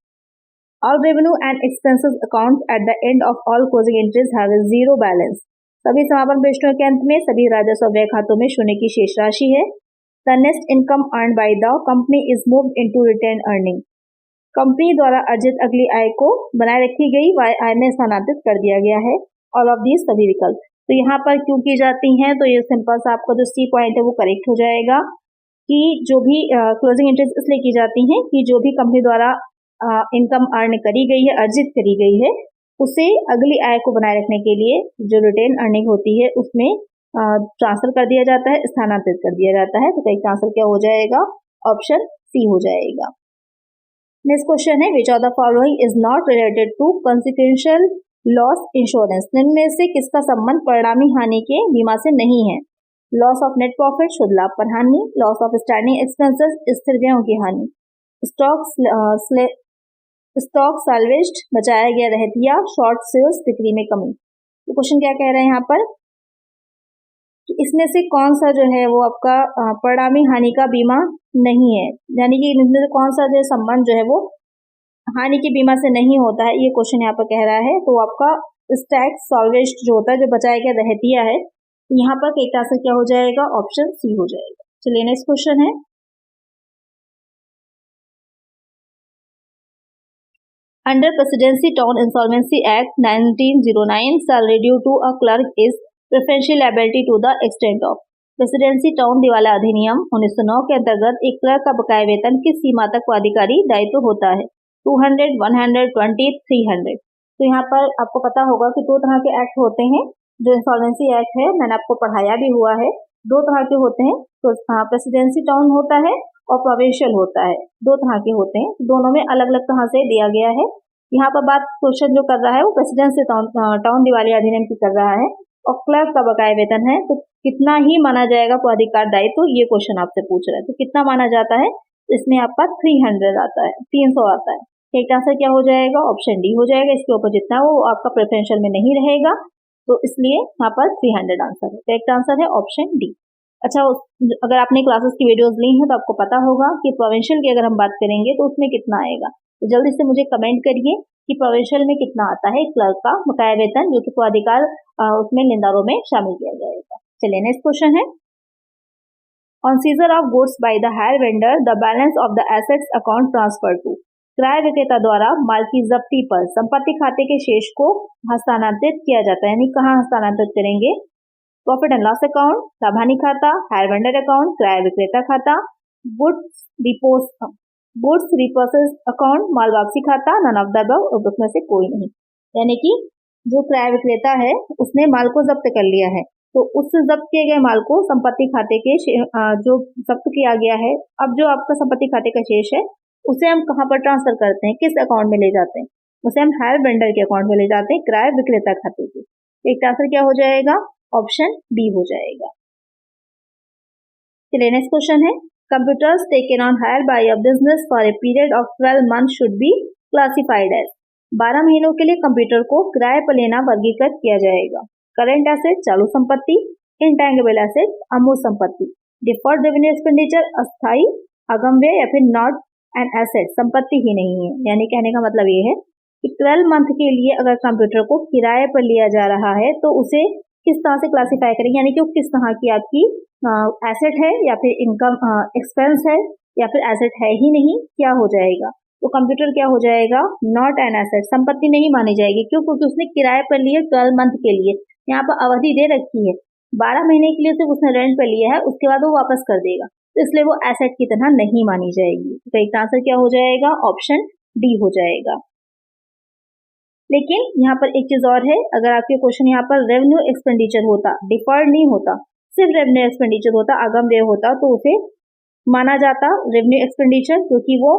S1: All revenue and expenses accounts at the end of all closing entries have a zero balance. सभी समापन पृष्ठों के अंत में सभी राजस्व व्यय खातों में शून्य की शेष राशि है। The next income earned by the company is moved into retained earning. Company द्वारा अर्जित अगली आय को बनाए रखी गई आय में स्थानांतरित कर दिया गया है। All of these सभी विकल्प तो यहाँ पर क्यों की जाती हैं, तो ये सिंपल सा आपका जो सी पॉइंट है वो करेक्ट हो जाएगा कि जो भी क्लोजिंग एंट्रीज इसलिए की जाती हैं कि जो भी कंपनी द्वारा इनकम अर्न करी गई है, अर्जित करी गई है, उसे अगली आय को बनाए रखने के लिए जो रिटेन अर्निंग होती है उसमें ट्रांसफर कर दिया जाता है, स्थानांतरित कर दिया जाता है। तो करेक्ट आंसर क्या हो जाएगा, ऑप्शन सी हो जाएगा। नेक्स्ट क्वेश्चन है which of the following is not related to consequential loss insurance. इनमें से किसका संबंध परिणामी हानि के बीमा से नहीं है। लॉस ऑफ नेट प्रॉफिट शुद्ध लाभ पर हानि, लॉस ऑफ स्टैंडिंग एक्सपेंसेस स्थिर व्ययों की हानि, स्टॉक सैल्वेज्ड बचाया गया रहतिया, शॉर्ट सेल्स बिक्री में कमी। तो क्वेश्चन क्या कह रहे हैं यहाँ पर कि इसमें से कौन सा जो है वो आपका परिणामी हानि का बीमा नहीं है, यानी कि इनमें से कौन सा जो संबंध जो है वो हानि के बीमा से नहीं होता है, ये क्वेश्चन यहाँ पर कह रहा है। तो आपका स्टॉक सैल्वेज्ड जो होता है, जो बचाया गया रहतिया है, यहाँ पर करेक्ट आंसर क्या हो जाएगा, ऑप्शन सी हो जाएगा। चलिए नेक्स्ट क्वेश्चन है Under Presidency Town Insolvency Act 1909, salary due to a clerk is preferential liability to the extent of। Presidency town दिवाला अधिनियम 1909 के अंतर्गत एक क्लर्क का बकाया वेतन किस सीमा तक अधिकारी दायित्व होता है, 200, 120, 300। तो यहाँ पर आपको पता होगा कि दो तरह के एक्ट होते हैं। जो इंसॉल्वेंसी एक्ट है मैंने आपको पढ़ाया भी हुआ है, दो तरह के होते हैं। तो प्रेसिडेंसी टाउन होता है और प्रोविंशियल होता है, दो तरह के होते हैं। दोनों में अलग अलग तरह से दिया गया है। यहाँ पर बात क्वेश्चन जो कर रहा है वो प्रेसिडेंसी टाउन दिवालिया अधिनियम की कर रहा है, और क्लर्क का बकाया वेतन है तो कितना ही माना जाएगा को अधिकार दायित्व, तो ये क्वेश्चन आपसे पूछ रहा है। तो कितना माना जाता है, इसमें आपका 300 आता है, 300 आता है। करेक्ट आंसर क्या हो जाएगा, ऑप्शन डी हो जाएगा। इसके ऊपर जितना वो आपका प्रेफरेंशियल में नहीं रहेगा, तो इसलिए यहाँ पर 300 आंसर है। करेक्ट आंसर है ऑप्शन डी। अच्छा, अगर आपने क्लासेस की वीडियोस ली हैं तो आपको पता होगा कि प्रोविंशियल की अगर हम बात करेंगे तो उसमें कितना आएगा। तो जल्दी से मुझे कमेंट करिए कि प्रोविंशियल में कितना आता है क्लर्क का बकाया वेतन, जो कि अधिकार उसमें लेनदारों में शामिल किया जाएगा। चलिए नेक्स्ट क्वेश्चन है on seizure of goods by the hire vendor the balance of the assets account transfer to. क्रय विक्रेता द्वारा माल की जब्ती पर संपत्ति खाते के शेष को हस्तांतरित किया जाता है, यानी कहाँ हस्तांतरित करेंगे, प्रॉफिट एंड लॉस अकाउंट, लाभानी खाता, हायर वेंडर अकाउंट, क्रय विक्रेता खाता, गुड्स डिपोज गुड्स रिपोर्सेस अकाउंट, माल वापसी खाता, नन ऑफ द अबव, उसमें से कोई नहीं। यानी कि जो क्रय विक्रेता है उसने माल को जब्त कर लिया है, तो उस जब्त किए गए माल को संपत्ति खाते के जो जब्त किया गया है, अब जो आपका संपत्ति खाते का शेष है उसे हम कहाँ पर ट्रांसफर करते हैं, किस अकाउंट में ले जाते हैं, उसे हम हायर वेंडर के अकाउंट में ले जाते हैं, क्रय विक्रेता खाते के। एक ट्रांसफर क्या हो जाएगा, ऑप्शन डी हो जाएगा। चलिए नेक्स्ट क्वेश्चन है, computers taken on hire by a business for a period of 12 month should be classified as. 12 महीनों के लिए कंप्यूटर को किराए पर लेना वर्गीकृत किया जाएगा। करंट एसेट चालू संपत्ति, इंटेंगिबल एसेट अमूर्त संपत्ति, डिफर्ड रेवेन्यू एक्सपेंडिचर अस्थायी अगम्य या फिर नॉट एन एसेट संपत्ति ही नहीं है। यानी कहने का मतलब ये है कि 12 मंथ के लिए अगर कंप्यूटर को किराए पर लिया जा रहा है तो उसे किस तरह से क्लासिफाई करेंगे, यानी कि वो किस तरह की आपकी एसेट है या फिर इनकम एक्सपेंस है या फिर एसेट है ही नहीं, क्या हो जाएगा, तो कंप्यूटर क्या हो जाएगा, नॉट एन एसेट संपत्ति नहीं मानी जाएगी। क्यों, क्योंकि उसने किराए पर लिए 12 मंथ के लिए, यहाँ पर अवधि दे रखी है 12 महीने के लिए सिर्फ उसने रेंट पर लिया है, उसके बाद वो वापस कर देगा, तो इसलिए वो एसेट की तरह नहीं मानी जाएगी। तो एक आंसर क्या हो जाएगा, ऑप्शन डी हो जाएगा। लेकिन यहाँ पर एक चीज और है, अगर आपके क्वेश्चन यहाँ पर रेवेन्यू एक्सपेंडिचर होता, डिफर्ड नहीं होता, सिर्फ रेवेन्यू एक्सपेंडिचर होता, अगम्य होता, तो उसे माना जाता रेवेन्यू एक्सपेंडिचर, क्योंकि वो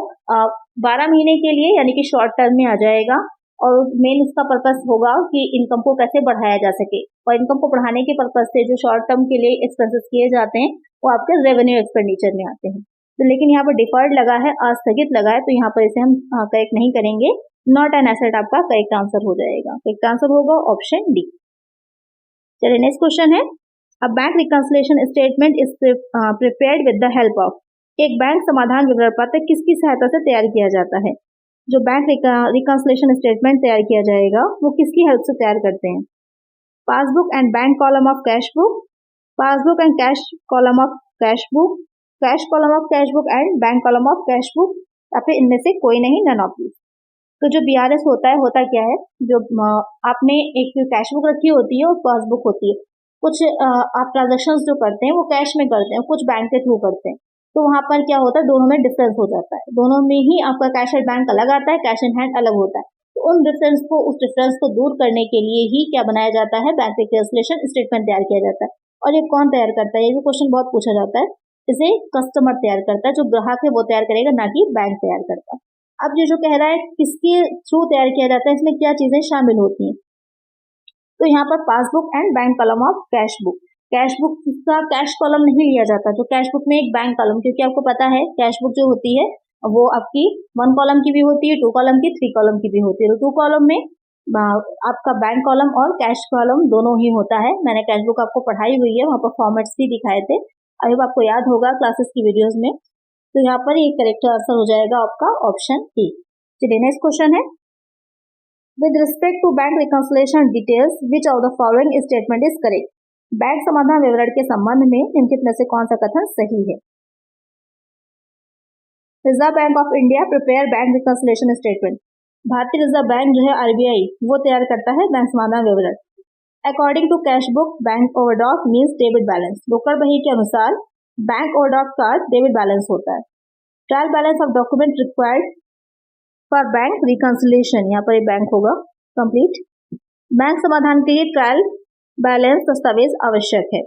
S1: 12 महीने के लिए यानी कि शॉर्ट टर्म में आ जाएगा और मेन उसका पर्पस होगा कि इनकम को कैसे बढ़ाया जा सके, और इनकम को बढ़ाने के पर्पस से जो शॉर्ट टर्म के लिए एक्सपेंसेस किए जाते हैं वो आपके रेवेन्यू एक्सपेंडिचर में आते हैं। तो लेकिन यहाँ पर डिफर्ड लगा है, अस्थगित लगा है, तो यहाँ पर इसे हम करेक्ट नहीं करेंगे, नॉट एन एसेट आपका करेक्ट आंसर हो जाएगा। करेक्ट आंसर होगा ऑप्शन डी। चलिए नेक्स्ट क्वेश्चन है, a bank reconciliation statement is prepared with the help of. एक बैंक समाधान विवरण पत्र किसकी सहायता से तैयार किया जाता है। जो बैंक रिकंसिलिएशन स्टेटमेंट तैयार किया जाएगा वो किसकी हेल्प से तैयार करते हैं, passbook and bank column of cash book, passbook and cash column of cash book, cash column of cash book and bank column of cash book, या फिर इनमें से कोई नहीं, नन ऑफ दिस। तो जो बीआरएस होता है, होता क्या है, जो आपने एक कैश बुक रखी होती है और पासबुक होती है, कुछ आप ट्रांजेक्शन्स जो करते हैं वो कैश में करते हैं, कुछ बैंक के थ्रू करते हैं, तो वहां पर क्या होता है, दोनों में डिफरेंस हो जाता है, दोनों में ही आपका कैश एट बैंक अलग आता है, कैश इन हैंड अलग होता है। तो उन डिफरेंस को दूर करने के लिए ही क्या बनाया जाता है, बैंक रिकंसिलिएशन स्टेटमेंट तैयार किया जाता है। और ये कौन तैयार करता है, ये भी क्वेश्चन बहुत पूछा जाता है। इसे कस्टमर तैयार करता है, जो ग्राहक है वो तैयार करेगा, ना कि बैंक तैयार करता है। अब ये जो कह रहा है किसके थ्रू तैयार किया जाता है, इसमें क्या चीजें शामिल होती हैं, तो यहाँ पर passbook and bank column of cash book, cash book का कैश कॉलम नहीं लिया जाता, तो कैश बुक में एक बैंक कॉलम, क्योंकि आपको पता है कैश बुक जो होती है वो आपकी 1 कॉलम की भी होती है, 2 कॉलम की, 3 कॉलम की भी होती है। तो 2 कॉलम में आपका बैंक कॉलम और कैश कॉलम दोनों ही होता है। मैंने कैश बुक आपको पढ़ाई हुई है, वहाँ पर फॉर्मेट्स भी दिखाए थे, अभी आपको याद होगा क्लासेस की वीडियोज में। तो यहाँ पर एक करेक्ट आंसर हो जाएगा आपका ऑप्शन ए। चलिए नेक्स्ट क्वेश्चन है, with respect to bank reconciliation details which of the following statement is correct. Bank समाधान विवरण के संबंध में निम्नलिखित में से कौन सा कथन सही है। Reserve bank of India prepare bank reconciliation statement, भारतीय रिजर्व बैंक जो है आरबीआई वो तैयार करता है बैंक समाधान विवरण। According to cash book bank overdraft means debit balance, रोकड़ बही के अनुसार बैंक ओवरड्राफ्ट का डेबिट बैलेंस होता है। Trial balance of document required for bank reconciliation, यहाँ पर एक बैंक होगा कंप्लीट। बैंक समाधान के लिए ट्रायल बैलेंस दस्तावेज आवश्यक है।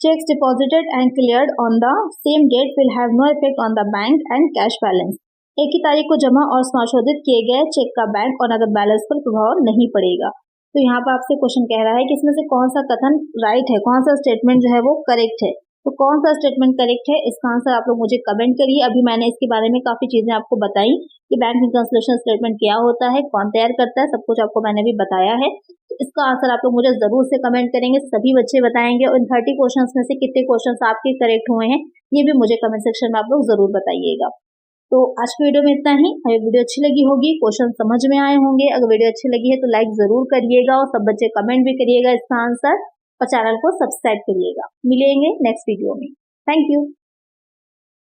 S1: Cheques deposited and cleared on the same date will have no effect on the bank and cash balance, एक ही तारीख को जमा और संशोधित किए गए चेक का बैंक और नकद बैलेंस पर प्रभाव नहीं पड़ेगा। तो यहाँ पर आपसे क्वेश्चन कह रहा है कि इसमें से कौन सा कथन राइट है, कौन सा स्टेटमेंट जो है वो करेक्ट है। तो कौन सा स्टेटमेंट करेक्ट है, इसका आंसर आप लोग मुझे कमेंट करिए। अभी मैंने इसके बारे में काफी चीजें आपको बताई कि बैंक रिकंसिलिएशन स्टेटमेंट क्या होता है, कौन तैयार करता है, सब कुछ आपको मैंने भी बताया है। तो इसका आंसर आप लोग मुझे जरूर से कमेंट करेंगे, सभी बच्चे बताएंगे। और इन 30 क्वेश्चंस में से कितने क्वेश्चंस आपके करेक्ट हुए हैं ये भी मुझे कमेंट सेक्शन में आप लोग जरूर बताइएगा। तो आज की वीडियो में इतना ही। अगर वीडियो अच्छी लगी होगी, क्वेश्चन समझ में आए होंगे, अगर वीडियो अच्छी लगी है तो लाइक जरूर करिएगा और सब बच्चे कमेंट भी करिएगा इसका आंसर, और चैनल को सब्सक्राइब करिएगा। मिलेंगे नेक्स्ट वीडियो में। Thank you.